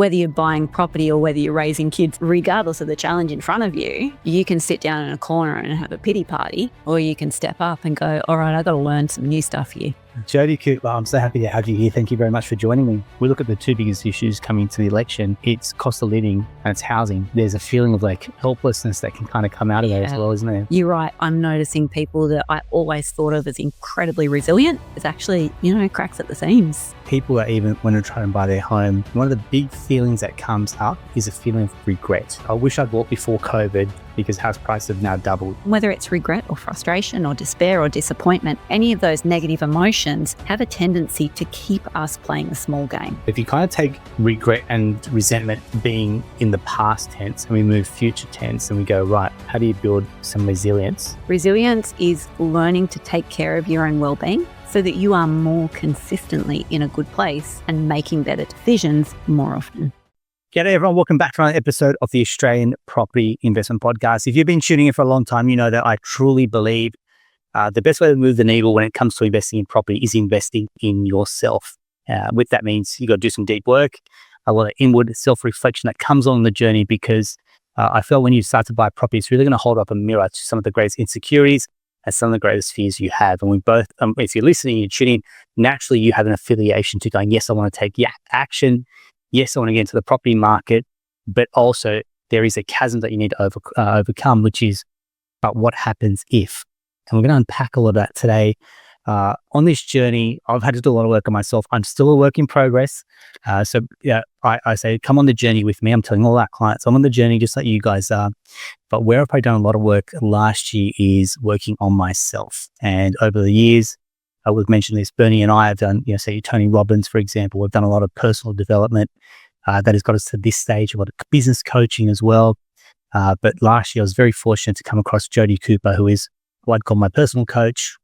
whether you're buying property or whether you're raising kids, regardless of the challenge in front of you, you can sit down in a corner and have a pity party, or you can step up and go, all right, I've got to learn some new stuff here. Jodie Cooper, I'm so happy to have you here. Thank you very much for joining me. We look at the two biggest issues coming to the election. It's cost of living and it's housing. There's a feeling of like helplessness that can kind of come out of that as well, isn't there? You're right. I'm noticing people that I always thought of as incredibly resilient is actually, cracks at the seams. People that even when they're trying to buy their home, one of the big feelings that comes up is a feeling of regret. I wish I'd bought before COVID because house prices have now doubled. Whether it's regret or frustration or despair or disappointment, any of those negative emotions have a tendency to keep us playing the small game. If you kind of take regret and resentment being in the past tense and we move future tense and we go, right, how do you build some resilience? Resilience is learning to take care of your own well-being so that you are more consistently in a good place and making better decisions more often. G'day everyone, welcome back to another episode of the Australian Property Investment Podcast. If you've been tuning in for a long time, you know that I truly believe the best way to move the needle when it comes to investing in property is investing in yourself. With that means you got to do some deep work, a lot of inward self-reflection that comes on the journey because I felt when you start to buy property, it's really going to hold up a mirror to some of the greatest insecurities and some of the greatest fears you have. And we both, if you're listening, you're tuning, naturally you have an affiliation to going, yes, I want to take action. Yes, I want to get into the property market, but also there is a chasm that you need to overcome, which is about what happens if. And we're going to unpack all of that today. On this journey, I've had to do a lot of work on myself. I'm still a work in progress. I say, come on the journey with me. I'm telling all our clients, I'm on the journey just like you guys are. But where I've probably done a lot of work last year is working on myself. And over the years, we've mentioned this, Bernie and I have done, say Tony Robbins, for example, we've done a lot of personal development that has got us to this stage, a lot of business coaching as well. But last year, I was very fortunate to come across Jodie Cooper, who is what I'd call my personal coach.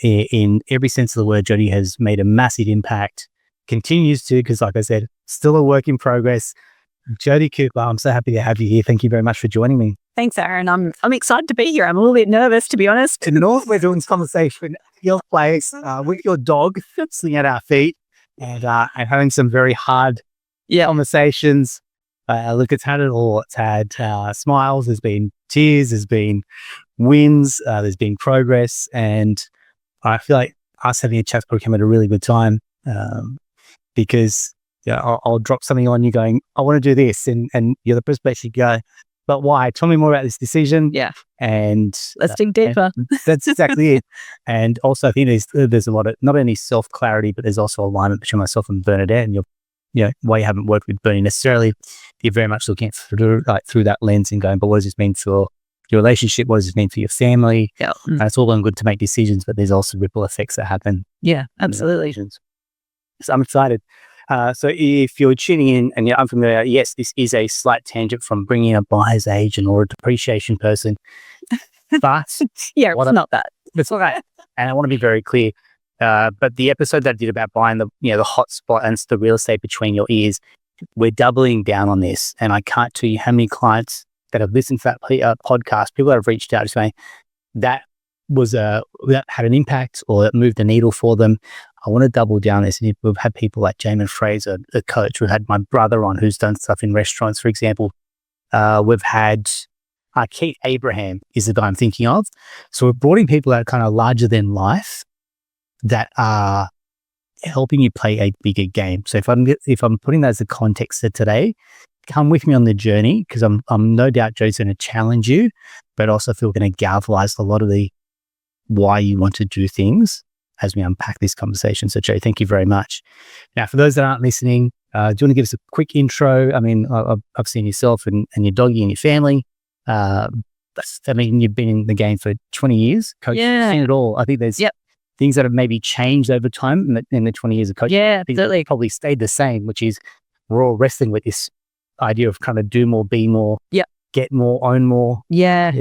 In every sense of the word, Jodie has made a massive impact, continues to, because like I said, still a work in progress. Jodie Cooper, I'm so happy to have you here. Thank you very much for joining me. Thanks, Aaron. I'm excited to be here. I'm a little bit nervous, to be honest. In the north, we're doing this conversation at your place with your dog sitting at our feet and having some very hard conversations. Look, it's had it all. It's had smiles, there's been tears, there's been wins, there's been progress. And I feel like us having a chat probably came at a really good time because I'll drop something on you going, I want to do this. And you're the first place you go, but why? Tell me more about this decision. Yeah. And let's dig deeper. That's exactly it. And also I think there's a lot of, not only self-clarity, but there's also alignment between myself and Bernadette. And why you haven't worked with Bernie necessarily, you're very much looking at through that lens and going, but what does this mean for your relationship? What does this mean for your family? Yeah. It's all well and good to make decisions, but there's also ripple effects that happen. Yeah, absolutely. So I'm excited. So if you're tuning in and you're unfamiliar, yes, this is a slight tangent from bringing in a buyer's agent or a depreciation person. But it's not that. It's not that. And I want to be very clear. But the episode that I did about buying the hot spot and the real estate between your ears, we're doubling down on this. And I can't tell you how many clients that have listened to that podcast, people that have reached out saying that had an impact or that moved the needle for them. I want to double down this. And we've had people like Jamin Fraser, a coach. We've had my brother on who's done stuff in restaurants, for example. We've had Keith Abraham is the guy I'm thinking of. So we're brought in people that are kind of larger than life that are helping you play a bigger game. So if I'm putting that as a context for today, come with me on the journey because I'm no doubt Joe's going to challenge you, but also feel going to galvanize a lot of the why you want to do things as we unpack this conversation. So Joe, thank you very much. Now, for those that aren't listening, do you want to give us a quick intro? I mean, I've seen yourself and your doggy and your family. You've been in the game for 20 years, coaching, seen it all. I think there's things that have maybe changed over time in the 20 years of coaching. Yeah, absolutely. Probably stayed the same, which is we're all wrestling with this idea of kind of do more, be more, get more, own more. Yeah.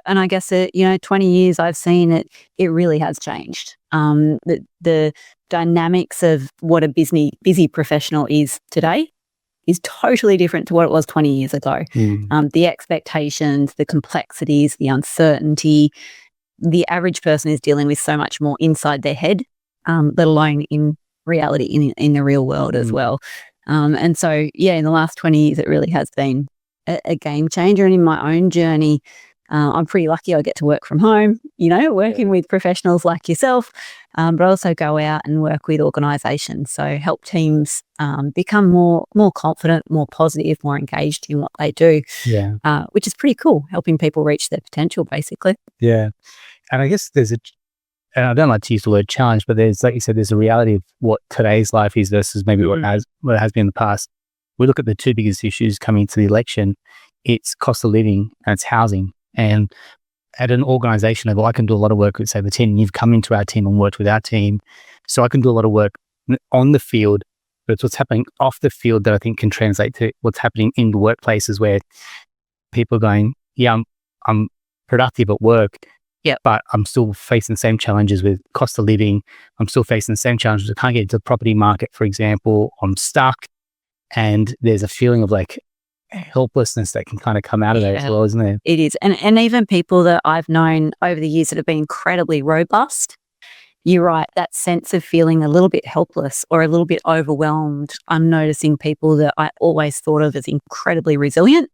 And I guess 20 years I've seen it really has changed. The dynamics of what a busy professional is today is totally different to what it was 20 years ago. The expectations, the complexities, the uncertainty, the average person is dealing with so much more inside their head, let alone in reality, in the real world as well. And so, yeah, in the last 20 years, it really has been a game changer. And in my own journey, I'm pretty lucky I get to work from home, working with professionals like yourself, but also go out and work with organisations. So help teams become more confident, more positive, more engaged in what they do, which is pretty cool, helping people reach their potential, basically. Yeah. And I guess and I don't like to use the word challenge, but there's, like you said, there's a reality of what today's life is versus maybe what it has been in the past. We look at the two biggest issues coming into the election. It's cost of living and it's housing. And at an organization level, I can do a lot of work with, say, the team. You've come into our team and worked with our team. So I can do a lot of work on the field, but it's what's happening off the field that I think can translate to what's happening in the workplaces where people are going, yeah, I'm productive at work, but I'm still facing the same challenges with cost of living. I'm still facing the same challenges. I can't get into the property market, for example. I'm stuck. And there's a feeling of like helplessness that can kind of come out of that as well, isn't there? It is. And even people that I've known over the years that have been incredibly robust, you're right, that sense of feeling a little bit helpless or a little bit overwhelmed. I'm noticing people that I always thought of as incredibly resilient.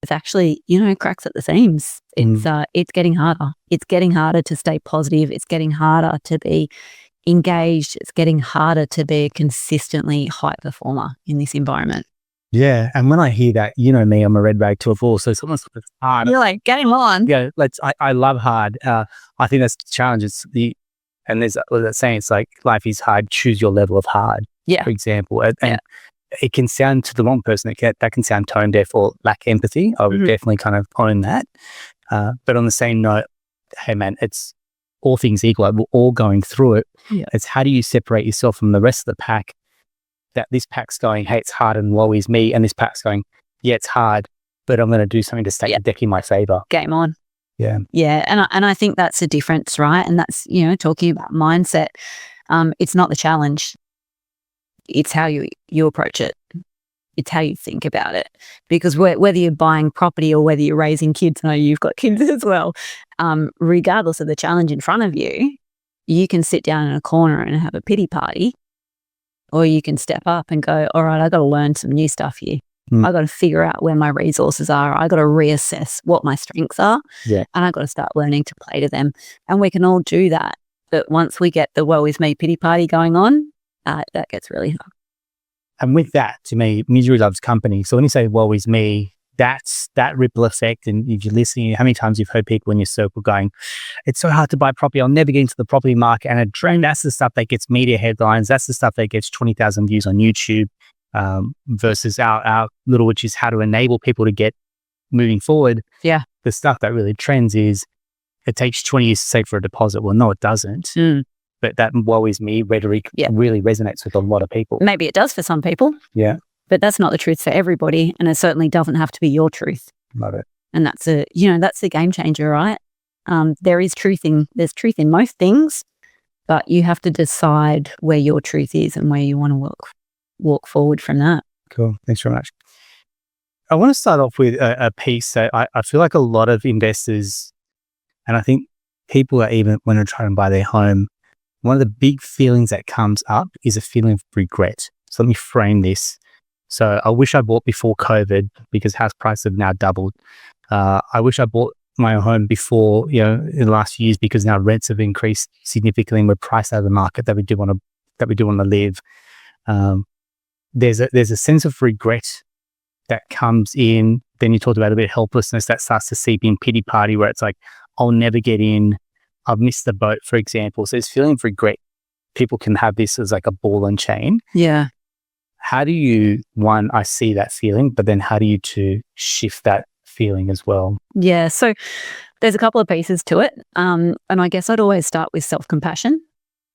It's actually, cracks at the seams. It's getting harder. It's getting harder to stay positive. It's getting harder to be engaged. It's getting harder to be a consistently high performer in this environment. Yeah. And when I hear that, me, I'm a red rag to a bull. So someone's hard. You're like, game on. Yeah. I love hard. I think that's the challenge. And there's that saying, it's like life is hard. Choose your level of hard. Yeah. For example. And it can sound to the wrong person, that can sound tone deaf or lack empathy. I would definitely kind of own that. But on the same note, hey man, it's all things equal. We're all going through it. Yeah. It's how do you separate yourself from the rest of the pack? That this pack's going, hey, it's hard and woe is me. And this pack's going, yeah, it's hard, but I'm going to do something to stake the deck in my favor. Game on. Yeah. Yeah. And I think that's the difference, right? And that's, talking about mindset. It's not the challenge. It's how you approach it. It's how you think about it. Because whether you're buying property or whether you're raising kids, I know you've got kids as well, regardless of the challenge in front of you, you can sit down in a corner and have a pity party, or you can step up and go, all right, I got to learn some new stuff here. I got to figure out where my resources are. I got to reassess what my strengths are. Yeah. And I got to start learning to play to them. And we can all do that. But once we get the woe is me pity party going on, that gets really hard. And with that, to me, misery loves company. So when you say woe is me, that's that ripple effect. And if you're listening, how many times you've heard people in your circle going, it's so hard to buy property. I'll never get into the property market. And that's the stuff that gets media headlines. That's the stuff that gets 20,000 views on YouTube, versus our little, which is how to enable people to get moving forward. Yeah. The stuff that really trends is it takes 20 years to save for a deposit. Well, no, it doesn't. But that woe is me rhetoric really resonates with a lot of people. Maybe it does for some people. Yeah. But that's not the truth for everybody. And it certainly doesn't have to be your truth. Love it. And that's that's the game changer, right? There's truth in most things, but you have to decide where your truth is and where you want to walk forward from that. Cool. Thanks very much. I want to start off with a piece that I feel like a lot of investors, and I think people are, even when they're trying to buy their home, one of the big feelings that comes up is a feeling of regret. So let me frame this. So I wish I bought before COVID because house prices have now doubled. I wish I bought my home before, in the last few years, because now rents have increased significantly and we're priced out of the market that we do want to live. There's a sense of regret that comes in. Then you talked about a bit of helplessness that starts to seep in, pity party, where it's like, I'll never get in. I've missed the boat, for example. So this feeling of regret, people can have this as like a ball and chain. Yeah. How do you, one, I see that feeling, but then how do you two shift that feeling as well? Yeah. So there's a couple of pieces to it. And I guess I'd always start with self-compassion.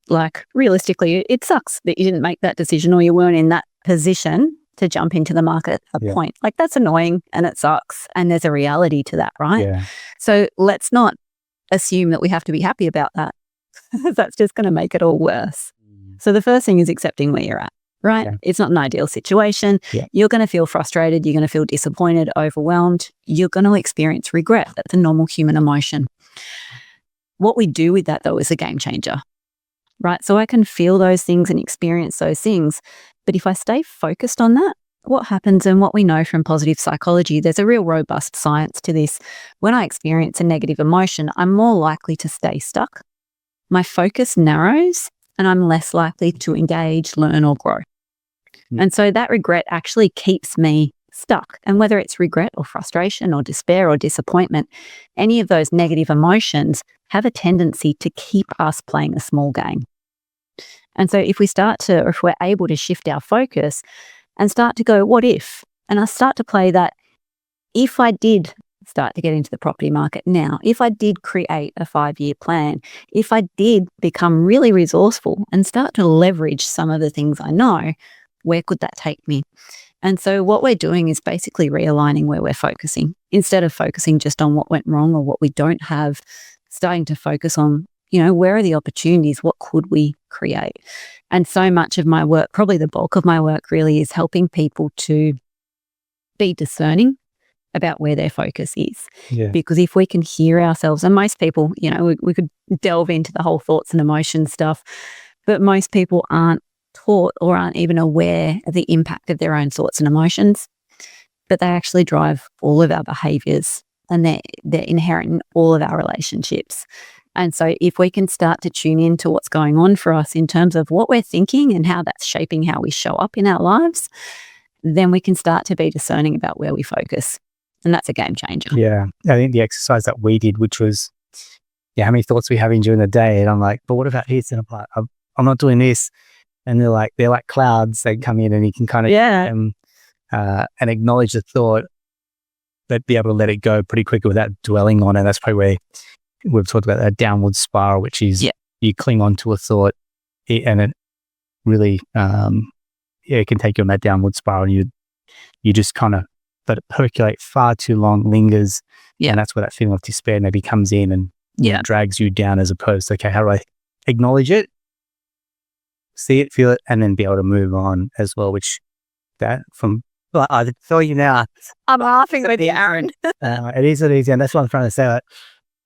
Like, realistically, it sucks that you didn't make that decision or you weren't in that position to jump into the market at a point. Like, that's annoying and it sucks. And there's a reality to that, right? Yeah. So let's not assume that we have to be happy about that. That's just going to make it all worse. So the first thing is accepting where you're at, right? Yeah. It's not an ideal situation. Yeah. You're going to feel frustrated. You're going to feel disappointed, overwhelmed. You're going to experience regret. That's a normal human emotion. What we do with that, though, is a game changer, right? So I can feel those things and experience those things, But if I stay focused on that, what happens, and what we know from positive psychology, there's a real robust science to this. When I experience a negative emotion, I'm more likely to stay stuck. My focus narrows and I'm less likely to engage, learn, or grow. And so that regret actually keeps me stuck. And whether it's regret or frustration or despair or disappointment, any of those negative emotions have a tendency to keep us playing a small game. And so if we're able to shift our focus and start to go, what if? And I start to play that, if I did start to get into the property market now, if I did create a 5-year plan, if I did become really resourceful and start to leverage some of the things I know, where could that take me? And so what we're doing is basically realigning where we're focusing. Instead of focusing just on what went wrong or what we don't have, starting to focus on, where are the opportunities? What could we create? And so much of my work, probably the bulk of my work really, is helping people to be discerning about where their focus is. Yeah. Because if we can hear ourselves, and most people, we could delve into the whole thoughts and emotions stuff, but most people aren't taught or aren't even aware of the impact of their own thoughts and emotions, but they actually drive all of our behaviors, and they're inherent in all of our relationships. And so if we can start to tune into what's going on for us in terms of what we're thinking and how that's shaping how we show up in our lives, then we can start to be discerning about where we focus. And that's a game changer. Yeah. I think the exercise that we did, which was, how many thoughts we having during the day? And I'm like, but what about this? And I'm like, I'm not doing this. And they're like clouds. They come in and you can kind of and acknowledge the thought, but be able to let it go pretty quickly without dwelling on it. That's probably where we've talked about that downward spiral, which is you cling on to a thought and it really, it can take you on that downward spiral, and you just kind of let it percolate far too long, lingers. Yeah. And that's where that feeling of despair maybe comes in and drags you down, as opposed to, okay, how do I acknowledge it, see it, feel it, and then be able to move on as well, which I tell you now. I'm laughing with you, Aaron. It is what it is. And that's what I'm trying to say. Like,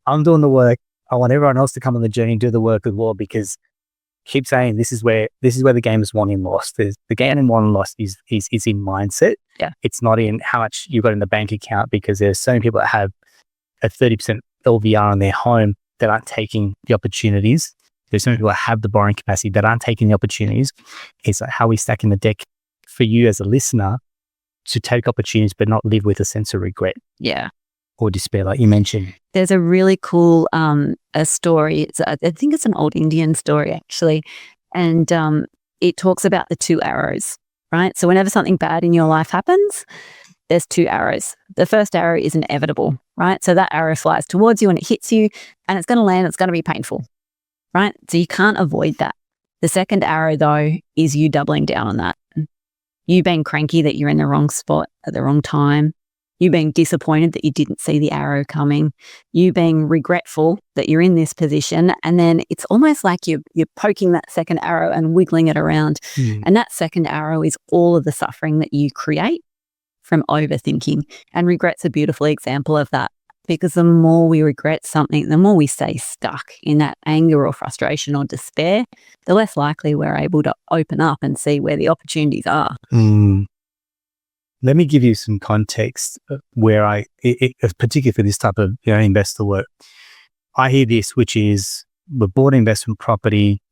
I'm doing the work. I want everyone else to come on the journey and do the work as well, because I keep saying this is where the game is won and lost. The game in won and lost is in mindset. Yeah. It's not in how much you've got in the bank account, because there's so many people that have a 30% LVR on their home that aren't taking the opportunities. There's so many people that have the borrowing capacity that aren't taking the opportunities. It's like how we stack in the deck for you as a listener to take opportunities, but not live with a sense of regret. Yeah. Or despair, like you mentioned. There's a really cool a story. I think it's an old Indian story, actually. And it talks about the 2 arrows, right? So whenever something bad in your life happens, there's 2 arrows. The first arrow is inevitable, right? So that arrow flies towards you and it hits you, and it's going to land. It's going to be painful, right? So you can't avoid that. The second arrow, though, is you doubling down on that. You being cranky that you're in the wrong spot at the wrong time. You being disappointed that you didn't see the arrow coming. You being regretful that you're in this position. And then it's almost like you're poking that second arrow and wiggling it around. And that second arrow is all of the suffering that you create from overthinking. And regret's a beautiful example of that, because the more we regret something, the more we stay stuck in that anger or frustration or despair, the less likely we're able to open up and see where the opportunities are. Let me give you some context where particularly for this type of investor work, I hear this, which is we've bought investment property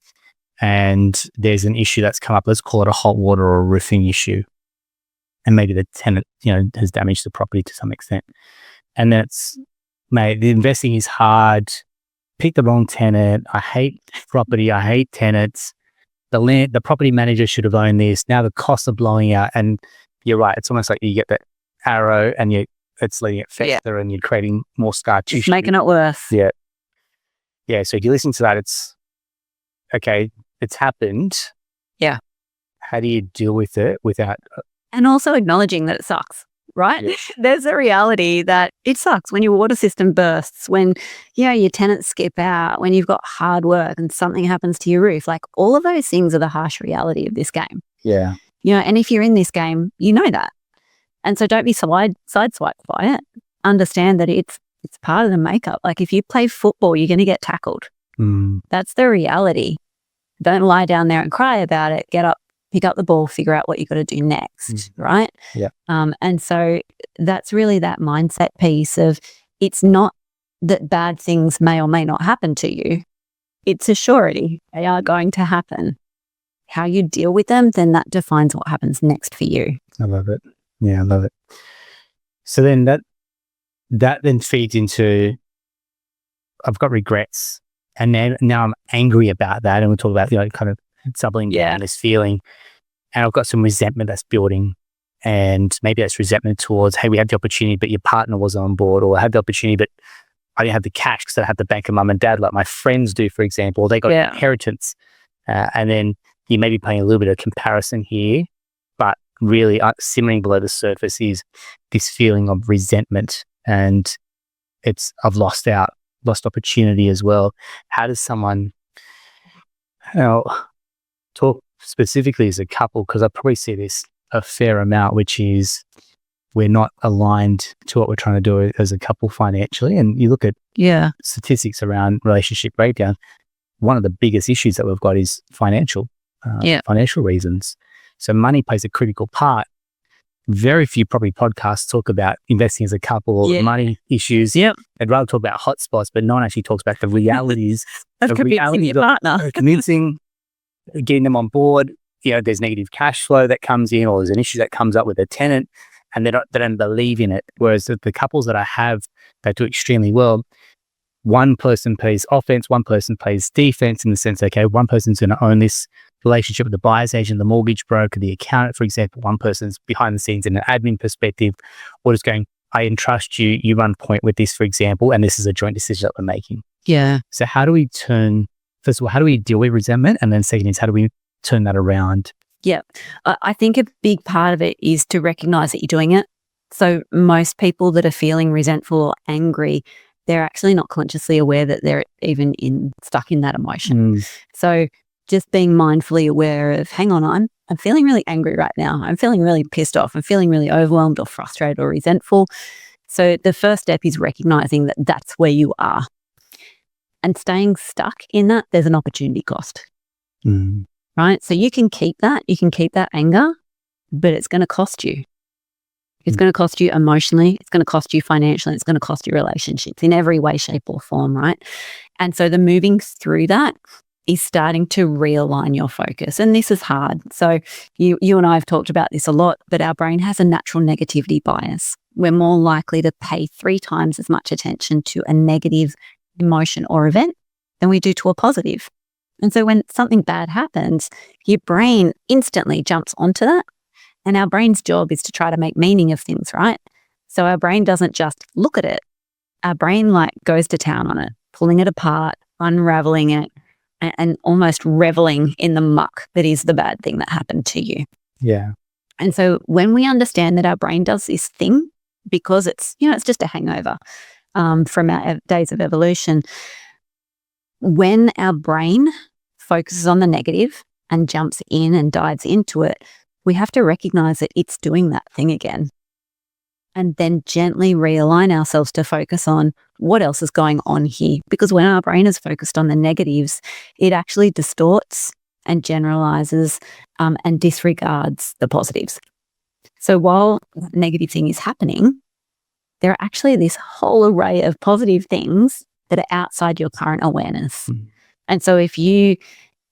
and there's an issue that's come up. Let's call it a hot water or a roofing issue. And maybe the tenant, has damaged the property to some extent. And then the investing is hard. Pick the wrong tenant. I hate property. I hate tenants. The property manager should have owned this. Now the costs are blowing out. And you're right. It's almost like you get that arrow and it's letting it fester and you're creating more scar tissue. It's making it worse. Yeah. Yeah. So if you listen to that, it's okay. It's happened. Yeah. How do you deal with it without? And also acknowledging that it sucks, right? Yeah. There's a reality that it sucks when your water system bursts, when your tenants skip out, when you've got hard work and something happens to your roof. Like, all of those things are the harsh reality of this game. Yeah. And if you're in this game, you know that. And so don't be sideswiped by it. Understand that it's part of the makeup. Like, if you play football, you're going to get tackled. That's the reality. Don't lie down there and cry about it. Get up, pick up the ball, figure out what you got to do next, right? Yeah. And so that's really that mindset piece of, it's not that bad things may or may not happen to you. It's a surety. They are going to happen. How you deal with them, then that defines what happens next for you. I love it. Yeah, I love it. So then that then feeds into, I've got regrets, and now I'm angry about that, and we'll talk about, kind of doubling down this feeling, and I've got some resentment that's building, and maybe that's resentment towards, hey, we had the opportunity, but your partner wasn't on board, or I had the opportunity, but I didn't have the cash because I had the bank of mum and dad, like my friends do, for example. They got inheritance, and then you may be playing a little bit of comparison here, but really simmering below the surface is this feeling of resentment, and I've lost opportunity as well. How does someone, talk specifically as a couple, because I probably see this a fair amount, which is we're not aligned to what we're trying to do as a couple financially. And you look at statistics around relationship breakdown, one of the biggest issues that we've got is financial reasons. So money plays a critical part. Very few probably podcasts talk about investing as a couple or money issues. Yep. I'd rather talk about hotspots, but no one actually talks about the realities of convincing your partner. Convincing, getting them on board. There's negative cash flow that comes in, or there's an issue that comes up with a tenant, and they don't believe in it. Whereas the couples that I have that do extremely well, one person plays offense, one person plays defense, in the sense, okay, one person's going to own this relationship with the buyer's agent, the mortgage broker, the accountant, for example. One person's behind the scenes in an admin perspective, or just going, I entrust you, you run point with this, for example, and this is a joint decision that we're making. Yeah. So how do we first of all, how do we deal with resentment? And then second is, how do we turn that around? Yeah. I think a big part of it is to recognize that you're doing it. So most people that are feeling resentful or angry, they're actually not consciously aware that they're even stuck in that emotion. So just being mindfully aware of, hang on, I'm feeling really angry right now. I'm feeling really pissed off. I'm feeling really overwhelmed or frustrated or resentful. So the first step is recognizing that that's where you are. And staying stuck in that, there's an opportunity cost. Right? So you can keep that anger, but it's going to cost you. It's going to cost you emotionally, it's going to cost you financially, it's going to cost you relationships in every way, shape, or form, right? And so the moving through that is starting to realign your focus. And this is hard. So you and I have talked about this a lot, but our brain has a natural negativity bias. We're more likely to pay 3 times as much attention to a negative emotion or event than we do to a positive. And so when something bad happens, your brain instantly jumps onto that. And our brain's job is to try to make meaning of things, right? So our brain doesn't just look at it. Our brain goes to town on it, pulling it apart, unraveling it, and almost reveling in the muck that is the bad thing that happened to you. Yeah. And so when we understand that our brain does this thing, because it's just a hangover from our days of evolution, when our brain focuses on the negative and jumps in and dives into it, we have to recognize that it's doing that thing again, and then gently realign ourselves to focus on what else is going on here. Because when our brain is focused on the negatives, it actually distorts and generalizes and disregards the positives. So while that negative thing is happening, there are actually this whole array of positive things that are outside your current awareness. And so if you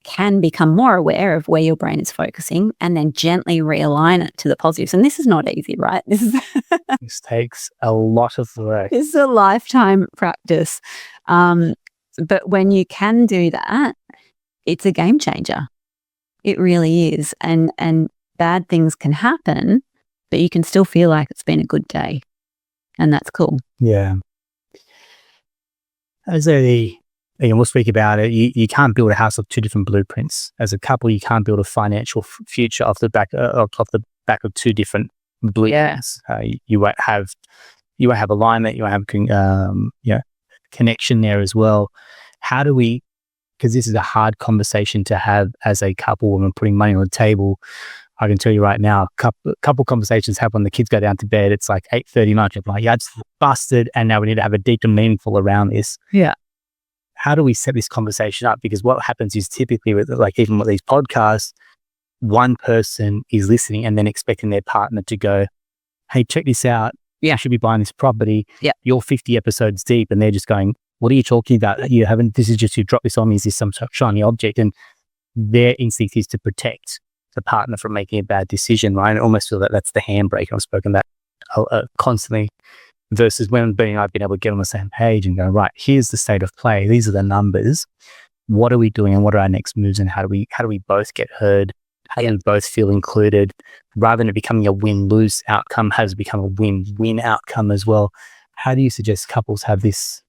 can become more aware of where your brain is focusing and then gently realign it to the positives. And this is not easy, right? This takes a lot of work. This is a lifetime practice. But when you can do that, it's a game changer. It really is. And bad things can happen, but you can still feel like it's been a good day. And that's cool. Yeah. We'll speak about it. You can't build a house of 2 different blueprints. As a couple, you can't build a financial future off the back of 2 different blueprints. You won't have alignment. You won't have connection there as well. How do we? Because this is a hard conversation to have as a couple when we're putting money on the table. I can tell you right now, couple conversations happen when the kids go down to bed. It's like 8:30 much. I'm like, yeah, it's busted, and now we need to have a deep and meaningful around this. Yeah. How do we set this conversation up? Because what happens is typically with even with these podcasts, one person is listening and then expecting their partner to go, hey, check this out. Yeah. You should be buying this property. Yeah. You're 50 episodes deep and they're just going, what are you talking about? You haven't, this is just, you drop this on me. Is this some shiny object? And their instinct is to protect the partner from making a bad decision, right? I almost feel that that's the handbrake I've spoken about constantly, versus when Ben and I have been able to get on the same page and go, right, here's the state of play. These are the numbers. What are we doing and what are our next moves, and how do we both get heard? How do we both feel included? Rather than it becoming a win-lose outcome, has become a win-win outcome as well. How do you suggest couples have this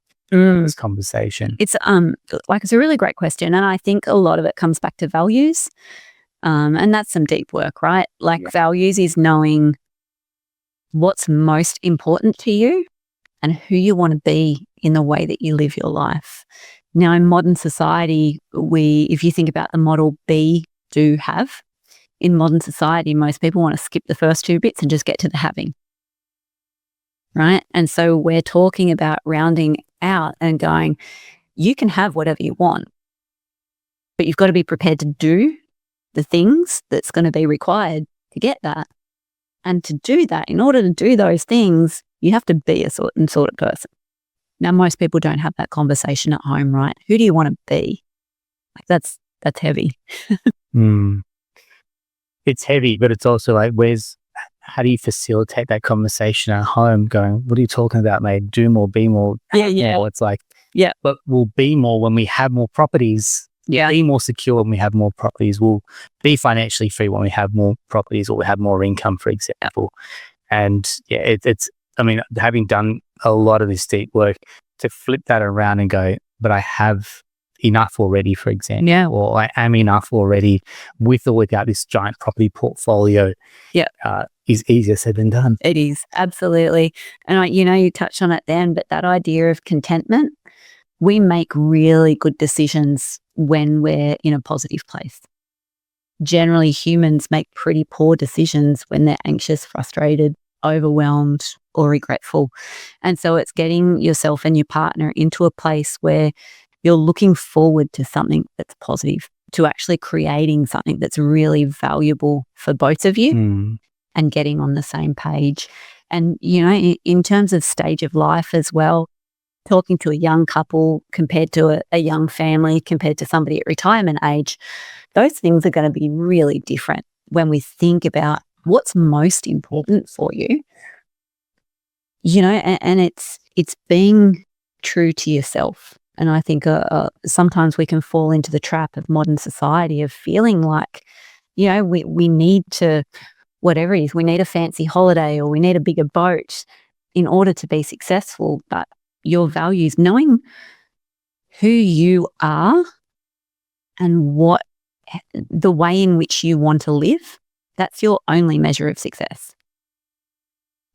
conversation? It's it's a really great question, and I think a lot of it comes back to values, and that's some deep work, right? Values is knowing what's most important to you and who you want to be in the way that you live your life. Now, in modern society, if you think about the model be, do, have, in modern society, most people want to skip the first two bits and just get to the having, right? And so we're talking about rounding out and going, you can have whatever you want, but you've got to be prepared to do the things that's going to be required to get that. And to do that, in order to do those things, you have to be a certain sort of person. Now, most people don't have that conversation at home, right? Who do you want to be? That's heavy. It's heavy, but it's also like, how do you facilitate that conversation at home going, what are you talking about, mate? Do more, be more. Yeah. It's like, yeah, but we'll be more when we have more properties. Yeah. Be more secure when we have more properties. We'll be financially free when we have more properties, or we have more income, for example. And yeah, having done a lot of this deep work, to flip that around and go, but I have enough already, for example, or I am enough already with or without this giant property portfolio, is easier said than done. It is, absolutely. And you touched on it then, but that idea of contentment, we make really good decisions when we're in a positive place. Generally, humans make pretty poor decisions when they're anxious, frustrated, overwhelmed, or regretful. And so it's getting yourself and your partner into a place where you're looking forward to something that's positive, to actually creating something that's really valuable for both of you, and getting on the same page. And, in terms of stage of life as well, talking to a young couple compared to a young family, compared to somebody at retirement age, those things are going to be really different when we think about what's most important for you. And it's being true to yourself. And I think sometimes we can fall into the trap of modern society of feeling like, we need to, whatever it is, we need a fancy holiday or we need a bigger boat in order to be successful. But your values, knowing who you are and what the way in which you want to live, that's your only measure of success.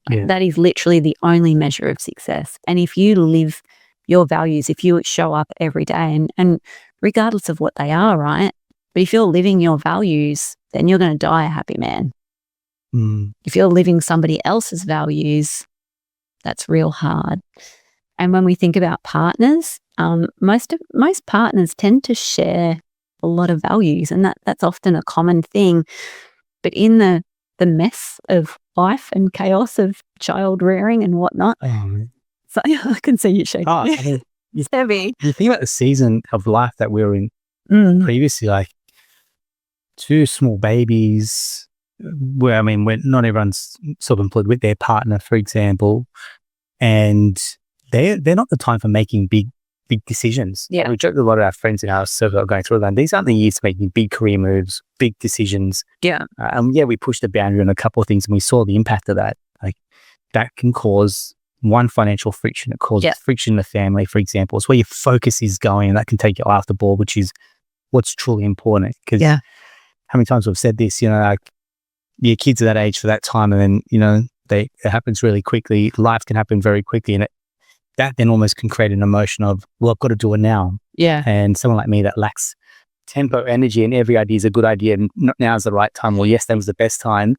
Yeah. That is literally the only measure of success. And if you live your values, if you show up every day, and regardless of what they are, right? But if you're living your values, then you're going to die a happy man. If you're living somebody else's values, that's real hard. And when we think about partners, most partners tend to share a lot of values, and that's often a common thing. But in the mess of life and chaos of child rearing and whatnot, so I can see you shaking. It's heavy. You think about the season of life that we were in previously, like 2 small babies, where when not everyone's self-employed with their partner, for example, and they're not the time for making big decisions. Yeah. We joked with a lot of our friends in our circle going through that. These aren't the years to making big career moves, big decisions. Yeah. We pushed the boundary on a couple of things, and we saw the impact of that. Like, that can cause financial friction. It causes friction in the family, for example. It's where your focus is going, and that can take you off the ball, which is what's truly important. Because how many times we've said this, like, your kids are that age for that time, and then, it happens really quickly. Life can happen very quickly, and that then almost can create an emotion of, well, I've got to do it now. Yeah. And someone like me that lacks tempo, energy, and every idea is a good idea, and not now is the right time. Well, yes, that was the best time.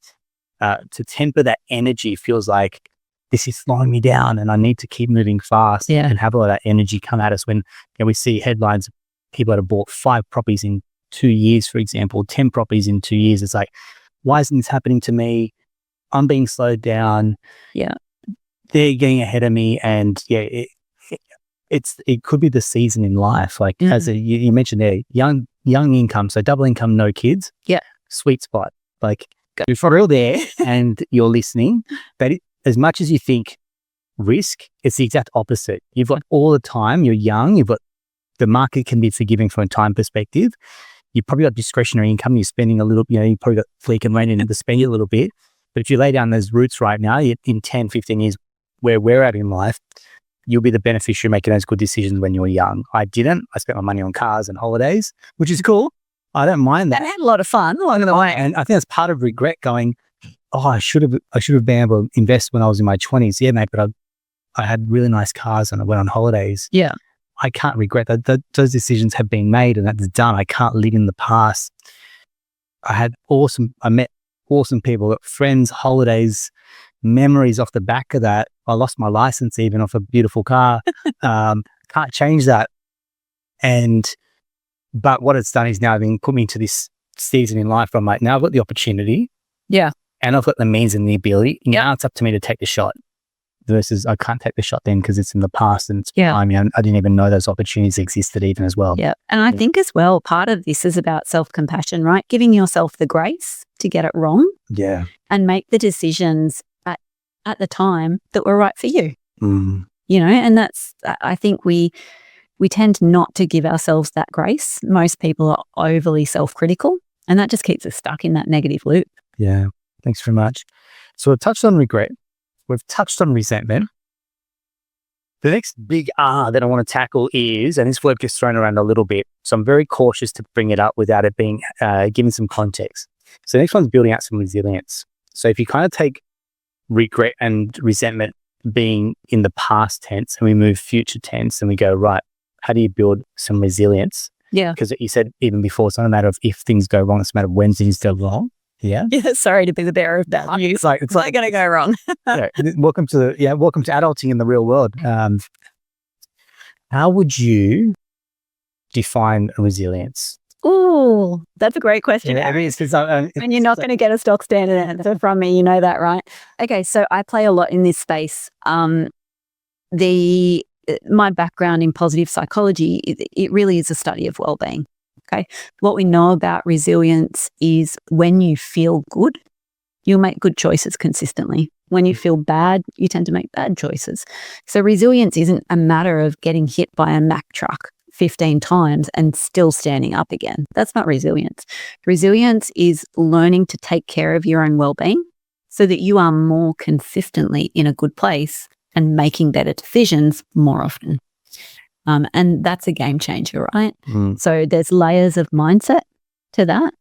To temper that energy feels like this is slowing me down, and I need to keep moving fast and have all that energy come at us when we see headlines of people that have bought 5 properties in 2 years, for example, 10 properties in 2 years, it's like, why isn't this happening to me? I'm being slowed down. Yeah. They're getting ahead of me. And it could be the season in life. Like as you mentioned there, young income, so double income, no kids. Yeah. Sweet spot. Like you're for real there and you're listening. But as much as you think risk, it's the exact opposite. You've got all the time, you're young, you've got the market can be forgiving from a time perspective. You've probably got discretionary income, you're spending a little, you probably got fleek and raining to spend a little bit. But if you lay down those roots right now, in 10, 15 years, where we're at in life, you'll be the beneficiary making those good decisions when you're young. I didn't. I spent my money on cars and holidays, which is cool. I don't mind that. And I had a lot of fun along the way. And I think that's part of regret going, I should have been able to invest when I was in my 20s. Yeah, mate, but I had really nice cars and I went on holidays. Yeah. I can't regret that. Those decisions have been made and that's done. I can't live in the past. I met awesome people, friends, holidays, memories off the back of that. I lost my license even off a beautiful car. Can't change that. But what it's done is now then put me into this season in life where I'm like, now I've got the opportunity. Yeah. And I've got the means and the ability. Now it's up to me to take the shot. Versus I can't take the shot then because it's in the past and it's I didn't even know those opportunities existed even as well. Yeah. And I think as well, part of this is about self-compassion, right? Giving yourself the grace to get it wrong. Yeah. And make the decisions at the time that were right for you. Mm. And that's, I think we tend not to give ourselves that grace. Most people are overly self-critical and that just keeps us stuck in that negative loop. Yeah. Thanks very much. So we've touched on regret. We've touched on resentment. The next big R that I want to tackle is, and this word gets thrown around a little bit, so I'm very cautious to bring it up without it being given some context. So the next one's building out some resilience. So if you kind of take regret and resentment being in the past tense and we move future tense and we go, right, how do you build some resilience? Yeah. Because you said even before, it's not a matter of if things go wrong, it's a matter of when things go wrong. Yeah. Yeah. Sorry to be the bearer of bad news. It's like going to go wrong. Welcome to adulting in the real world. How would you define resilience? Oh, that's a great question. Yeah, it is. And you're not going to get a stock standard answer from me. You know that, right? Okay. So I play a lot in this space. My background in positive psychology, it really is a study of well-being. Okay. What we know about resilience is when you feel good, you'll make good choices consistently. When you feel bad, you tend to make bad choices. So resilience isn't a matter of getting hit by a Mack truck 15 times and still standing up again. That's not resilience. Resilience is learning to take care of your own well-being so that you are more consistently in a good place and making better decisions more often. And that's a game changer, right? Mm. So there's layers of mindset to that.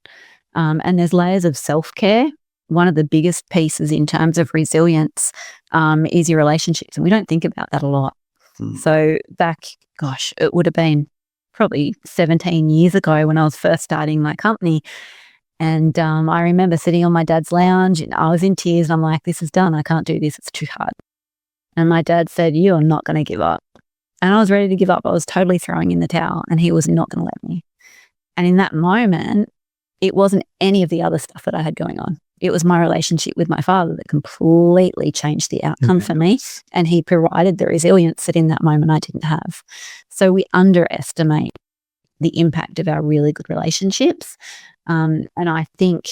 And there's layers of self-care. One of the biggest pieces in terms of resilience is your relationships. And we don't think about that a lot. Mm. So back, it would have been probably 17 years ago when I was first starting my company. And I remember sitting on my dad's lounge and I was in tears and I'm like, this is done. I can't do this. It's too hard. And my dad said, you are not going to give up. And I was ready to give up. I was totally throwing in the towel and he was not going to let me. And in that moment, it wasn't any of the other stuff that I had going on. It was my relationship with my father that completely changed the outcome for me. And he provided the resilience that in that moment I didn't have. So we underestimate the impact of our really good relationships. And I think,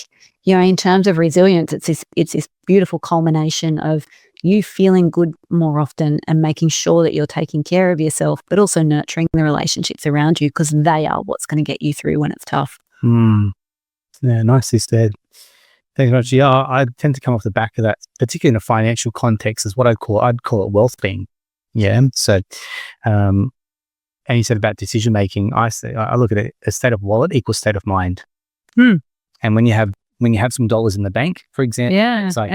in terms of resilience, it's this beautiful culmination of you feeling good more often and making sure that you're taking care of yourself, but also nurturing the relationships around you because they are what's going to get you through when it's tough. Mm. Yeah, nicely said. Thanks very much. Yeah, I tend to come off the back of that, particularly in a financial context, is what I'd call it wealth being. Yeah. So, and you said about decision making. I look at it, a state of wallet equals state of mind. Mm. And when you have some dollars in the bank, for example, it's like,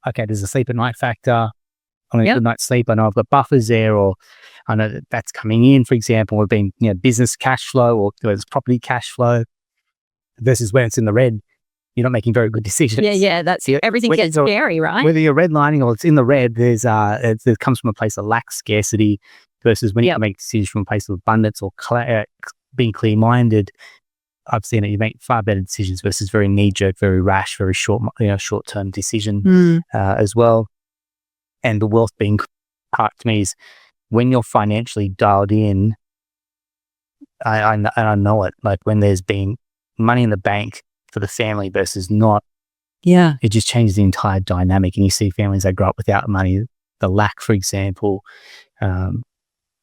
okay, there's a sleep at night factor. On a good night's sleep, I know I've got buffers there, or I know that that's coming in, for example, or being business cash flow or there's property cash flow versus when it's in the red. You're not making very good decisions. Yeah, that's everything gets scary, right? Whether you're redlining or it's in the red, it comes from a place of lack, scarcity, versus when you can make decisions from a place of abundance or being clear-minded. I've seen it. You make far better decisions versus very knee-jerk, very rash, very short-term decision as well. And the wealth being part to me is when you're financially dialed in. I know it. Like when there's been money in the bank for the family versus not. Yeah, it just changes the entire dynamic. And you see families that grow up without money, the lack, for example.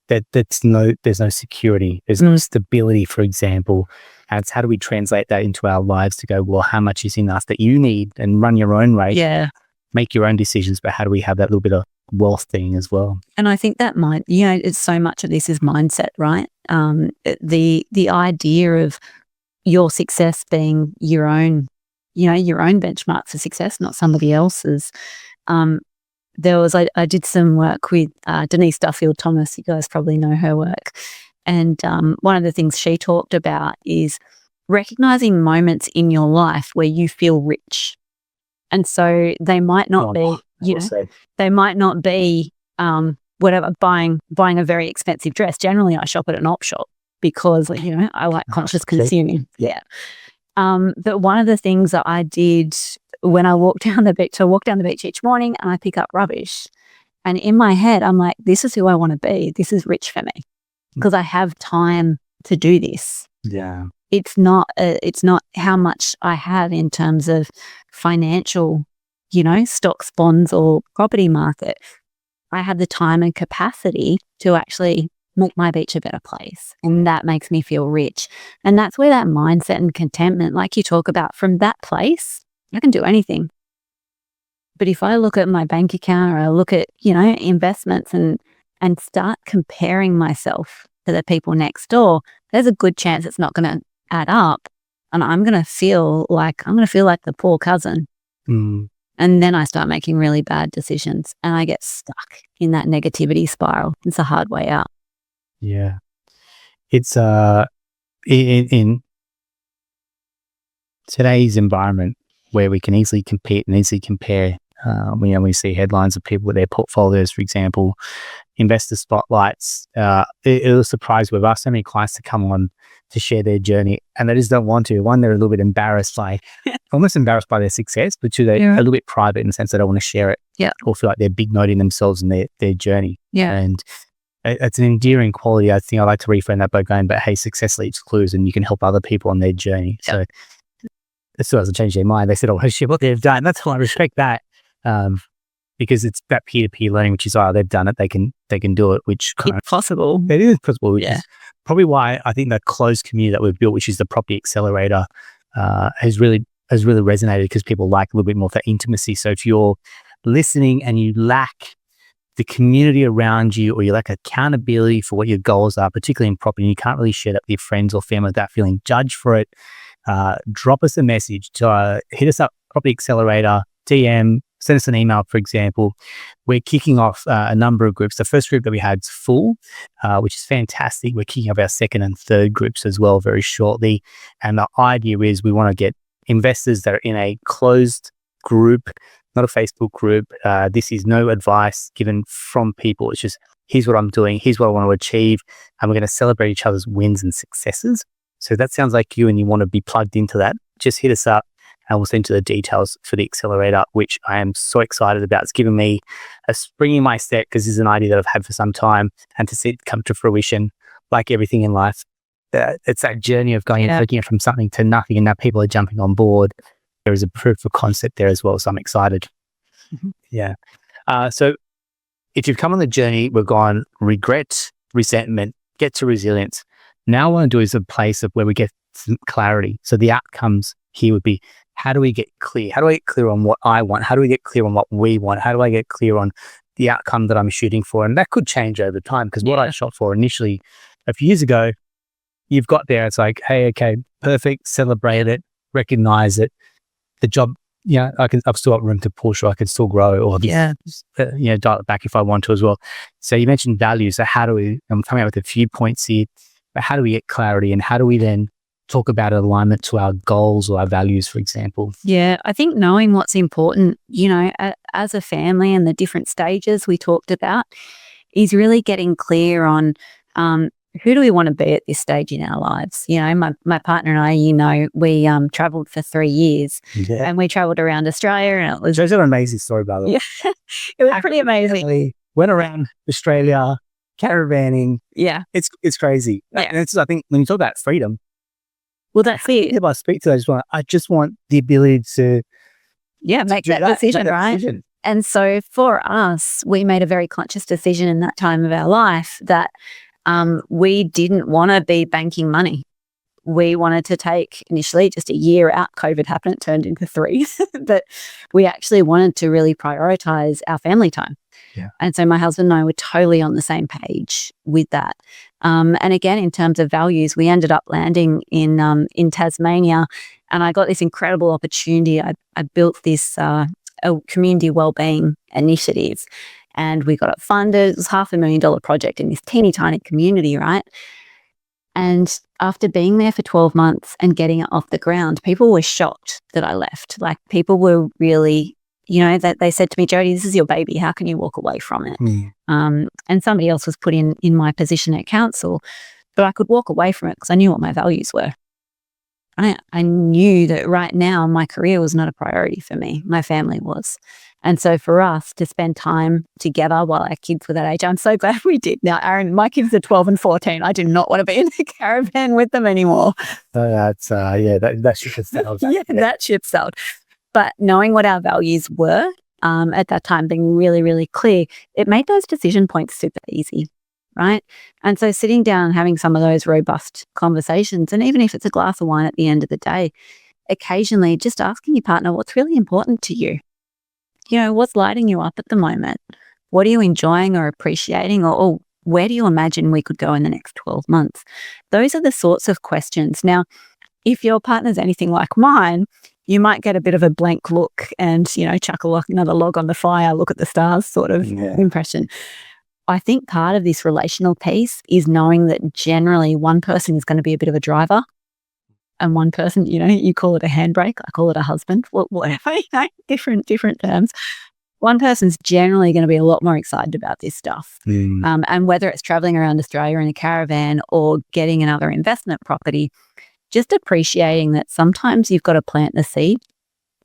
There's no security, there's no stability, for example. And it's how do we translate that into our lives to go, well, how much is enough that you need and run your own rate, make your own decisions, but how do we have that little bit of wealth thing as well? And I think that it's so much of this is mindset, right? The idea of your success being your own benchmark for success, not somebody else's. I did some work with Denise Duffield-Thomas. You guys probably know her work. And one of the things she talked about is recognizing moments in your life where you feel rich. And so they might not be, whatever, buying a very expensive dress. Generally, I shop at an op shop because, I like conscious consuming. Yeah. But one of the things that I did when I walked down the beach, I walk down the beach each morning and I pick up rubbish. And in my head, I'm like, this is who I want to be. This is rich for me because I have time to do this. Yeah. It's not how much I have in terms of financial, stocks, bonds, or property market. I have the time and capacity to actually make my beach a better place. And that makes me feel rich. And that's where that mindset and contentment, like you talk about, from that place, I can do anything. But if I look at my bank account or I look at, investments and start comparing myself to the people next door, there's a good chance it's not going to add up. And I'm going to feel like the poor cousin. And then I start making really bad decisions and I get stuck in that negativity spiral. It's a hard way out. Yeah. It's in today's environment where we can easily compete and easily compare. We see headlines of people with their portfolios, for example, investor spotlights. It was a surprise. We've asked so many clients to come on to share their journey and they just don't want to. One, they're a little bit embarrassed, like almost embarrassed by their success, but two, they're a little bit private in the sense they don't want to share it or feel like they're big noting themselves and their journey. And it's an endearing quality. I think I like to reframe that by going, but hey, success leaves clues and you can help other people on their journey. So it still hasn't changed their mind. They said, oh, shit, what they've done. That's why I respect that. Because it's that peer-to-peer learning, which is, they've done it, they can do it, which it's possible. It is possible, which is probably why I think that closed community that we've built, which is the Property Accelerator, has really resonated because people like a little bit more of that intimacy. So if you're listening and you lack the community around you or you lack accountability for what your goals are, particularly in property, and you can't really share that with your friends or family without feeling judged for it, drop us a message. Hit us up, Property Accelerator, DM, send us an email, for example. We're kicking off a number of groups. The first group that we had is full, which is fantastic. We're kicking off our second and third groups as well very shortly. And the idea is we want to get investors that are in a closed group, not a Facebook group. This is no advice given from people. It's just, here's what I'm doing, here's what I want to achieve, and we're going to celebrate each other's wins and successes. So if that sounds like you and you want to be plugged into that, just hit us up and we'll send you the details for the accelerator, which I am so excited about. It's given me a spring in my step because this is an idea that I've had for some time, and to see it come to fruition, like everything in life, it's that journey of going and taking it from something to nothing, and now people are jumping on board. There is a proof of concept there as well, so I'm excited. So if you've come on the journey, we've gone regret, resentment, get to resilience. Now what I want to do is a place of where we get some clarity. So the outcomes here would be, how do we get clear? How do I get clear on what I want? How do we get clear on what we want? How do I get clear on the outcome that I'm shooting for? And that could change over time, because what I shot for initially a few years ago, you've got there, it's like, hey, okay, perfect, celebrate it, recognize it. The job, I've still got room to push, or I can still grow, or dial it back if I want to as well. So you mentioned values. So I'm coming up with a few points here, but how do we get clarity, and how do we then talk about alignment to our goals or our values, for example? Yeah, I think knowing what's important, as a family and the different stages we talked about, is really getting clear on who do we want to be at this stage in our lives? You know, my partner and I, we traveled for 3 years, and we traveled around Australia, and it was an amazing story, by the way. Yeah, it was pretty amazing. We went around Australia, caravanning. Yeah, it's crazy. Yeah. And it's, I think, when you talk about freedom, well, that's it. if I speak to those, I just want the ability to make that decision, right? Decision. And so for us, we made a very conscious decision in that time of our life that we didn't want to be banking money. We wanted to take initially just a year out. COVID happened, it turned into 3, but we actually wanted to really prioritize our family time. Yeah. And so my husband and I were totally on the same page with that. And again, in terms of values, we ended up landing in Tasmania, and I got this incredible opportunity. I built this a community wellbeing initiative, and we got it funded. It was $500,000 project in this teeny tiny community, right? And after being there for 12 months and getting it off the ground, people were shocked that I left. Like, people were really, that they said to me, Jodie, this is your baby. How can you walk away from it? And somebody else was put in my position at council, but I could walk away from it because I knew what my values were. I knew that right now my career was not a priority for me. My family was. And so for us to spend time together while our kids were that age, I'm so glad we did. Now, Aaron, my kids are 12 and 14. I do not want to be in the caravan with them anymore. That's, that ship has sailed. That ship sailed. But knowing what our values were at that time, being really, really clear, it made those decision points super easy, right? And so sitting down and having some of those robust conversations, and even if it's a glass of wine at the end of the day, occasionally just asking your partner what's really important to you. What's lighting you up at the moment? What are you enjoying or appreciating? Or where do you imagine we could go in the next 12 months? Those are the sorts of questions. Now, if your partner's anything like mine, you might get a bit of a blank look and, chuckle another log on the fire, look at the stars sort of impression. I think part of this relational piece is knowing that generally one person is going to be a bit of a driver, and one person, you call it a handbrake, I call it a husband, whatever, different terms. One person's generally going to be a lot more excited about this stuff. And whether it's traveling around Australia in a caravan or getting another investment property, just appreciating that sometimes you've got to plant the seed,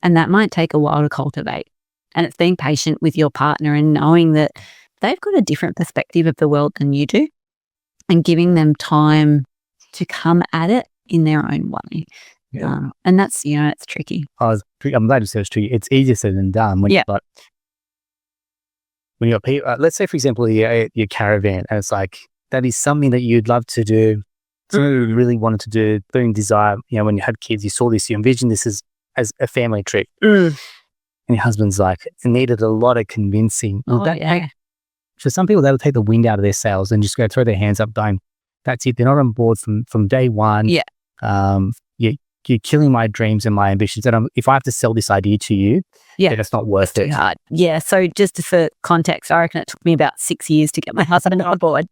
and that might take a while to cultivate. And it's being patient with your partner and knowing that they've got a different perspective of the world than you do, and giving them time to come at it in their own way. And that's, it's tricky. I'm glad you said it's tricky. It's easier said than done when you've got people, let's say, for example, your caravan, and it's like, that is something that you'd love to do, something you really wanted to do, burning desire. When you had kids, you saw this, you envisioned this as a family trip. And your husband's like, it needed a lot of convincing. For some people, that'll take the wind out of their sails and just go throw their hands up going, that's it. They're not on board from day one. You're killing my dreams and my ambitions. And if I have to sell this idea to you, then it's not worth it. Hard. Yeah. So just for context, I reckon it took me about 6 years to get my husband on board.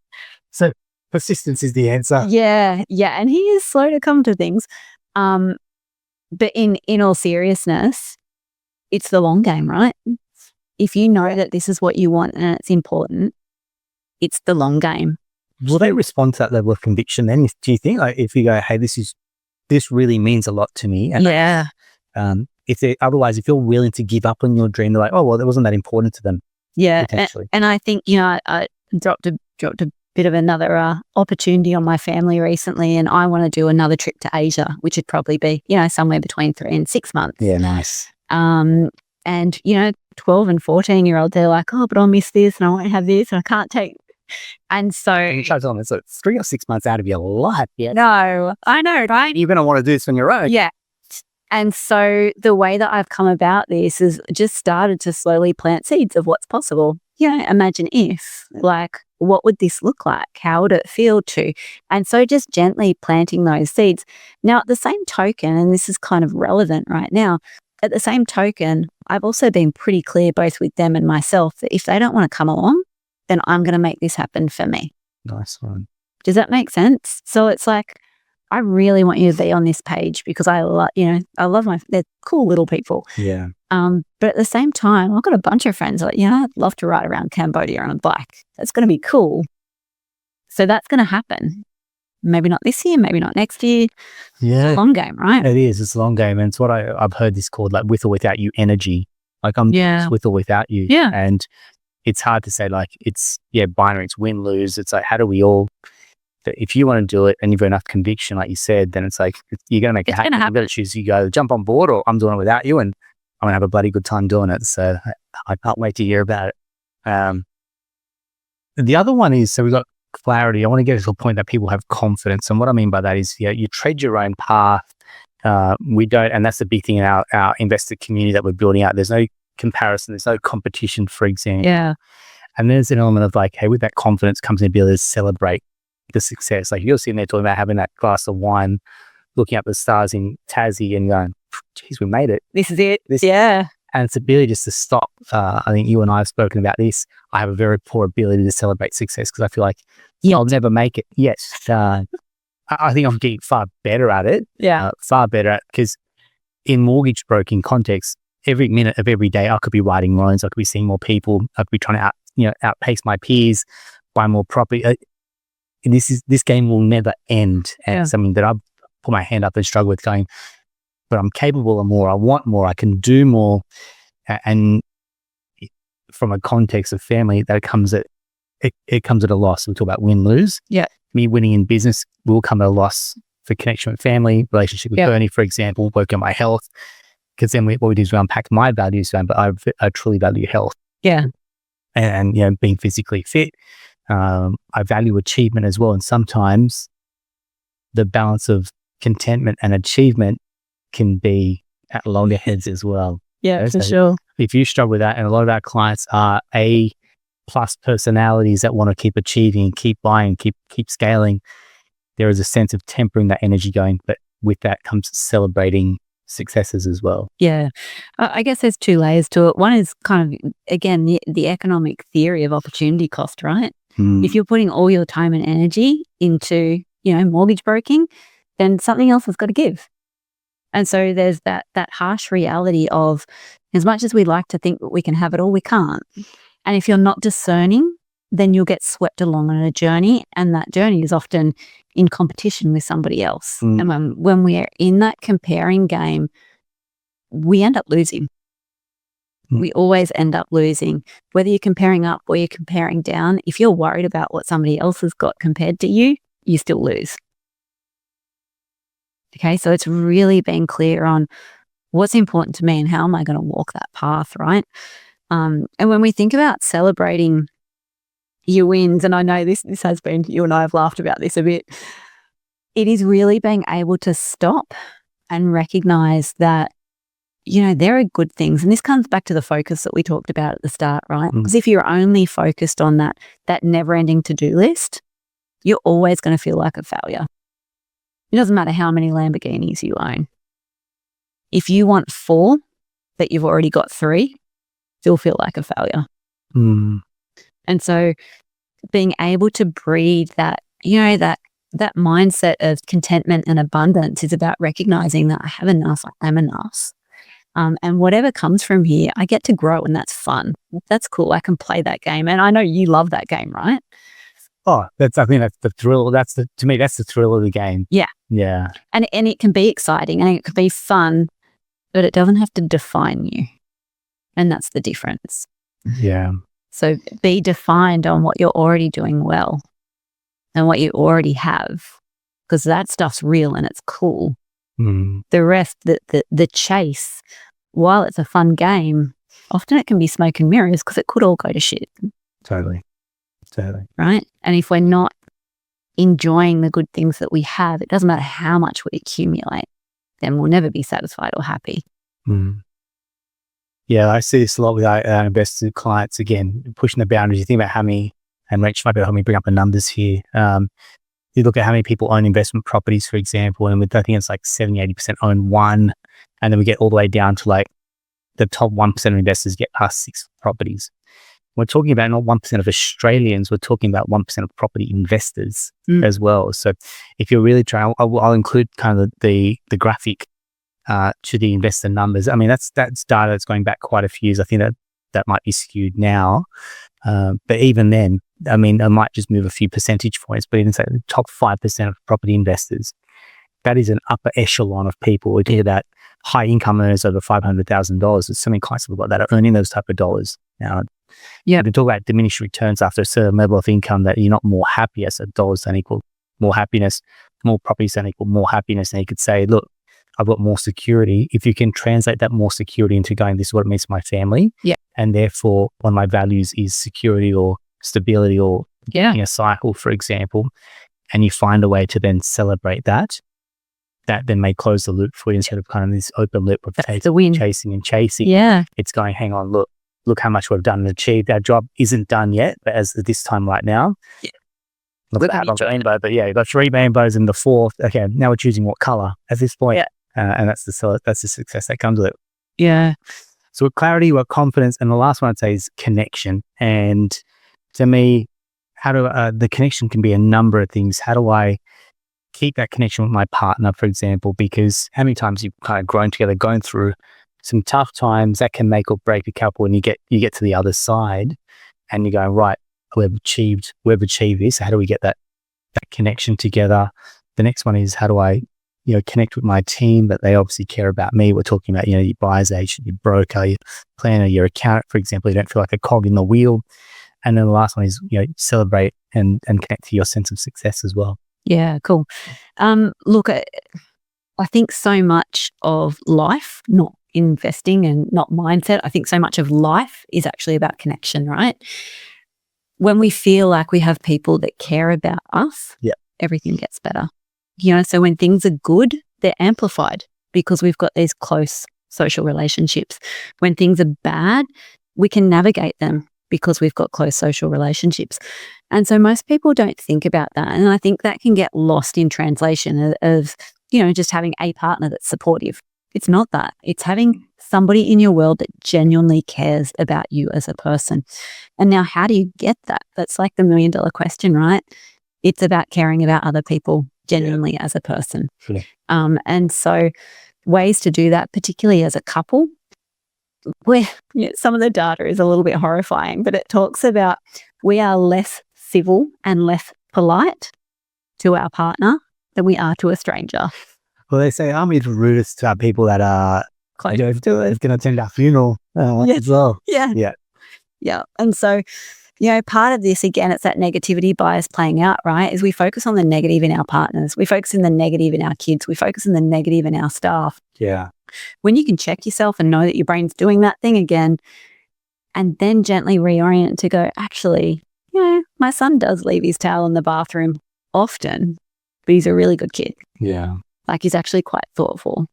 So persistence is the answer. Yeah. And he is slow to come to things. But in all seriousness, it's the long game, right? If you know that this is what you want and it's important, it's the long game. Will they respond to that level of conviction then? Do you think, like, if you go, hey, this really means a lot to me? And if you're willing to give up on your dream, they're like, oh, well, it wasn't that important to them. Yeah. And I think, I dropped a bit of another opportunity on my family recently, and I want to do another trip to Asia, which would probably be, somewhere between 3 and 6 months. Yeah, nice. And, 12 and 14-year-olds, they're like, oh, but I'll miss this and I won't have this and I can't take. And so it's 3 or 6 months out of your life. Yeah. No, I know, right? You're going to want to do this on your own. Yeah. And so the way that I've come about this is just started to slowly plant seeds of what's possible. Imagine if, like, what would this look like? How would it feel to? And so just gently planting those seeds. Now, at the same token, and this is kind of relevant right now, at the same token, I've also been pretty clear both with them and myself that if they don't want to come along, then I'm going to make this happen for me. Nice one. Does that make sense? So it's like, I really want you to be on this page because I love they're cool little people. Yeah. But at the same time, I've got a bunch of friends like, I'd love to ride around Cambodia on a bike. That's going to be cool. So that's going to happen. maybe not this year, maybe not next year. Yeah. Long game, right? It is. It's a long game. And it's what I've heard this called like with or without you energy. Like I'm just with or without you. Yeah. And it's hard to say like it's binary, it's win, lose. It's like, how do we all, if you want to do it and you've got enough conviction, like you said, then it's like, you're going to make it happen. You've got to choose, you go jump on board or I'm doing it without you and I'm going to have a bloody good time doing it. So I can't wait to hear about it. The other one is, so we've got clarity. I want to get to a point that people have confidence. And what I mean by that is, you tread your own path. We don't, and that's the big thing in our investor community that we're building out. There's no comparison. There's no competition, for example. Yeah. And there's an element of like, hey, with that confidence comes the ability to celebrate the success. Like you're sitting there talking about having that glass of wine, looking up the stars in Tassie and going, geez, we made it. This is it. Yeah. And it's ability just to stop. I think you and I have spoken about this. I have a very poor ability to celebrate success because I feel like I'll never make it. Yes. I think I'm getting far better at it. Yeah. Far better at, because in mortgage broking context, every minute of every day, I could be writing loans. I could be seeing more people. I could be trying to outpace my peers, buy more property. This game will never end. And something that I've put my hand up and struggle with going, but I'm capable of more. I want more. I can do more. And from a context of family, that comes at a loss. We talk about win lose. Yeah. Me winning in business will come at a loss for connection with family, relationship with Bernie, for example, work on my health. Because then what we do is we unpack my values, but I truly value health. Yeah. And being physically fit. I value achievement as well. And sometimes the balance of contentment and achievement can be at loggerheads as well. Yeah, for sure. If you struggle with that, and a lot of our clients are A+ personalities that want to keep achieving, keep buying, keep scaling, there is a sense of tempering that energy going, but with that comes celebrating successes as well. Yeah. I guess there's two layers to it. One is kind of, again, the economic theory of opportunity cost, right? If you're putting all your time and energy into, mortgage broking, then something else has got to give. And so there's that harsh reality of, as much as we like to think that we can have it all, we can't. And if you're not discerning, then you'll get swept along on a journey, and that journey is often in competition with somebody else. And when we are in that comparing game, we end up losing. We always end up losing. Whether you're comparing up or you're comparing down, if you're worried about what somebody else has got compared to you, you still lose. Okay, so it's really being clear on what's important to me and how am I going to walk that path, right? And when we think about celebrating your wins, and I know this has been, you and I have laughed about this a bit, it is really being able to stop and recognize that, there are good things. And this comes back to the focus that we talked about at the start, right? Because if you're only focused on that never-ending to-do list, you're always going to feel like a failure. It doesn't matter how many Lamborghinis you own. If you want 4, but you've already got 3, you'll feel like a failure. And so being able to breed that, that mindset of contentment and abundance is about recognizing that I have enough, I am enough. And whatever comes from here, I get to grow, and that's fun. That's cool. I can play that game. And I know you love that game, right? Oh, I think that's the thrill. To me, that's the thrill of the game. Yeah. Yeah. And it can be exciting and it can be fun, but it doesn't have to define you. And that's the difference. Yeah. So be defined on what you're already doing well and what you already have, because that stuff's real and it's cool. The rest, the chase, while it's a fun game, often it can be smoke and mirrors because it could all go to shit. Totally. Right? And if we're not enjoying the good things that we have, it doesn't matter how much we accumulate, then we'll never be satisfied or happy. Yeah, I see this a lot with our investor clients, again, pushing the boundaries. You think about how many, and Rach might be able to help me bring up the numbers here. You look at how many people own investment properties, for example, and I think it's like 70-80% own one. And then we get all the way down to like the top 1% of investors get past 6 properties. We're talking about not 1% of Australians, we're talking about 1% of property investors as well. So if you're really trying, I'll include kind of the graphic to the investor numbers. I mean, that's data that's going back quite a few years. I think that that might be skewed now. But even then, I mean, I might just move a few percentage points, but even say the top 5% of property investors, that is an upper echelon of people. We hear that high income earners over $500,000. There's so many clients that are earning those type of dollars. Now, we can talk about diminished returns after a certain level of income, that you're not more happy as dollars don't equal more happiness, more properties don't equal more happiness. And you could say, look, I've got more security. If you can translate that more security into going, this is what it means to my family. And therefore, one of my values is security or stability or a cycle, for example, and you find a way to then celebrate that then may close the loop for you instead of kind of this open loop of chasing and chasing. It's going, hang on, look how much we've done and achieved. Our job isn't done yet, but as this time right now, look at the rainbow, but you've got 3 rainbows in the 4th. Okay, now we're choosing what color at this point. And that's the success that comes with it. So with clarity, with confidence, and the last one I'd say is connection. And to me, how do the connection can be a number of things. How do I keep that connection with my partner, for example? Because how many times you've kind of grown together, going through some tough times that can make or break a couple, and you get to the other side, and you go, right, we've achieved this. How do we get that connection together? The next one is, how do I connect with my team, but they obviously care about me. We're talking about, your buyer's agent, your broker, your planner, your accountant, for example. You don't feel like a cog in the wheel. And then the last one is, celebrate and connect to your sense of success as well. Yeah, cool. Look, I think so much of life, not investing and not mindset, I think so much of life is actually about connection, right? When we feel like we have people that care about us, everything gets better. So when things are good, they're amplified because we've got these close social relationships. When things are bad, we can navigate them because we've got close social relationships. And so most people don't think about that. And I think that can get lost in translation of just having a partner that's supportive. It's not that. It's having somebody in your world that genuinely cares about you as a person. And now, how do you get that? That's like the $1 million question, right? It's about caring about other people genuinely as a person. And so ways to do that, particularly as a couple, where some of the data is a little bit horrifying, but it talks about we are less civil and less polite to our partner than we are to a stranger. Well, they say, I'm the rudest to people that are close to us. Going to attend our funeral as well. Yeah. And so, part of this, again, it's that negativity bias playing out, right? Is we focus on the negative in our partners. We focus on the negative in our kids. We focus on the negative in our staff. When you can check yourself and know that your brain's doing that thing again, and then gently reorient to go, actually, my son does leave his towel in the bathroom often, but he's a really good kid. Like, he's actually quite thoughtful,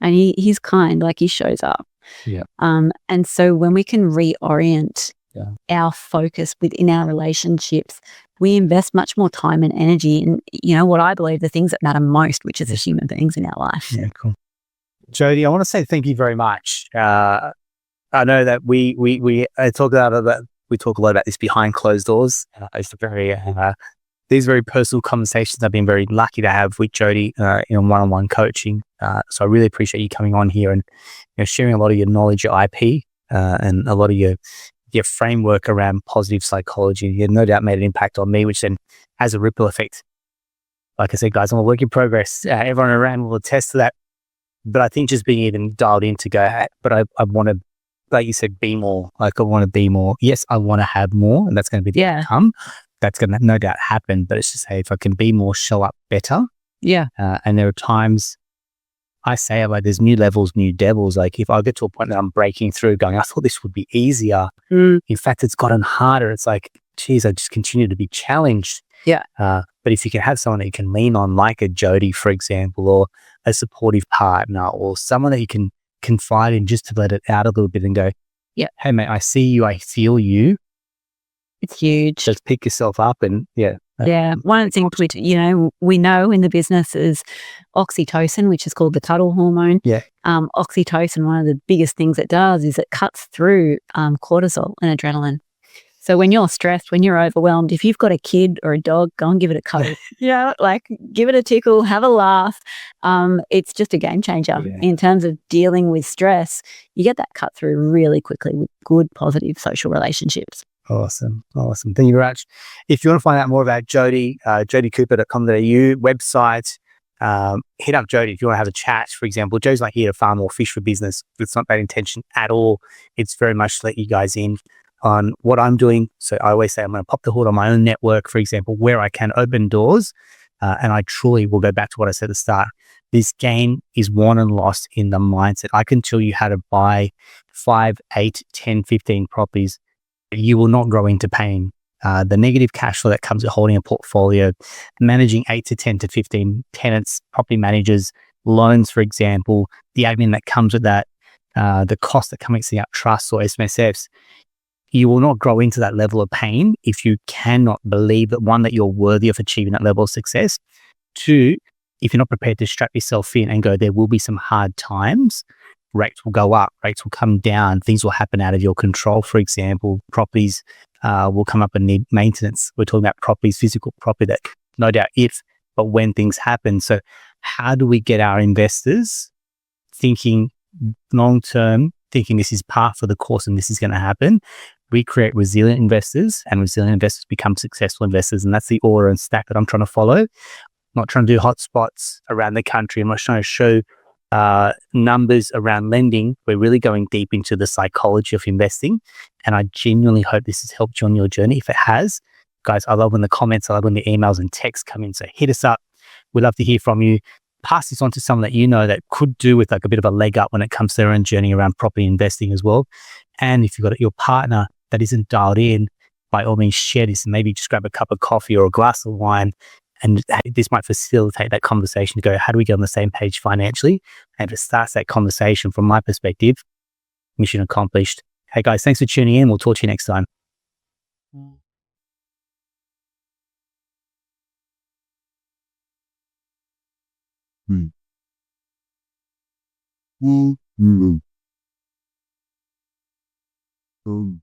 and he's kind, like he shows up. And so when we can reorient our focus within our relationships, we invest much more time and energy in, what I believe the things that matter most, which is the human beings in our life. Cool. Jodie, I want to say thank you very much. I know that we talk a lot about this behind closed doors. It's these very personal conversations I've been very lucky to have with Jodie in one-on-one coaching. So I really appreciate you coming on here and sharing a lot of your knowledge, your IP, and a lot of your framework around positive psychology. You no doubt made an impact on me, which then has a ripple effect. Like I said, guys, I'm a work in progress. Everyone around will attest to that. But I think just being even dialed in to go, but I want to, like you said, be more. Like, I want to be more. Yes, I want to have more, and that's going to be the outcome. That's going to no doubt happen. But it's just, hey, if I can be more, show up better. And there are times I say, like, there's new levels, new devils. Like, if I get to a point that I'm breaking through, going, I thought this would be easier. In fact, it's gotten harder. It's like, geez, I just continue to be challenged. But if you can have someone that you can lean on, like a Jodie, for example, or a supportive partner, or someone that you can confide in, just to let it out a little bit and go, hey, mate, I see you, I feel you. It's huge. Just pick yourself up and one of the things we know in the business is oxytocin, which is called the cuddle hormone. Oxytocin, one of the biggest things it does is it cuts through cortisol and adrenaline. So when you're stressed, when you're overwhelmed, if you've got a kid or a dog, go and give it a cuddle. Like give it a tickle, have a laugh. It's just a game changer in terms of dealing with stress. You get that cut through really quickly with good, positive social relationships. Awesome. Thank you very much. If you want to find out more about Jodie, jodiecooper.com.au website, hit up Jodie if you want to have a chat. For example, Jodie's not here to farm or fish for business. It's not that intention at all. It's very much to let you guys in on what I'm doing. So I always say I'm going to pop the hood on my own network, for example, where I can open doors. And I truly will go back to what I said at the start. This game is won and lost in the mindset. I can tell you how to buy 5, 8, 10, 15 properties. You will not grow into pain. The negative cash flow that comes with holding a portfolio, managing 8 to 10 to 15 tenants, property managers, loans, for example, the admin that comes with that, the cost that comes with setting up trusts or SMSFs, you will not grow into that level of pain if you cannot believe that, one, that you're worthy of achieving that level of success. Two, if you're not prepared to strap yourself in and go, there will be some hard times. Rates will go up, rates will come down, things will happen out of your control. For example, properties will come up and need maintenance. We're talking about properties, physical property, that no doubt but when things happen. So how do we get our investors thinking long-term, thinking this is par for the course and this is going to happen? We create resilient investors, and resilient investors become successful investors. And that's the order and stack that I'm trying to follow. I'm not trying to do hotspots around the country. I'm not trying to show numbers around lending. We're really going deep into the psychology of investing. And I genuinely hope this has helped you on your journey. If it has, guys, I love when the comments, I love when the emails and texts come in. So hit us up. We'd love to hear from you. Pass this on to someone that you know that could do with like a bit of a leg up when it comes to their own journey around property investing as well. And if you've got your partner that isn't dialed in, by all means share this, and maybe just grab a cup of coffee or a glass of wine. And this might facilitate that conversation to go, how do we get on the same page financially? And if it starts that conversation, from my perspective, mission accomplished. Hey guys, thanks for tuning in. We'll talk to you next time. Mm. Mm. Mm.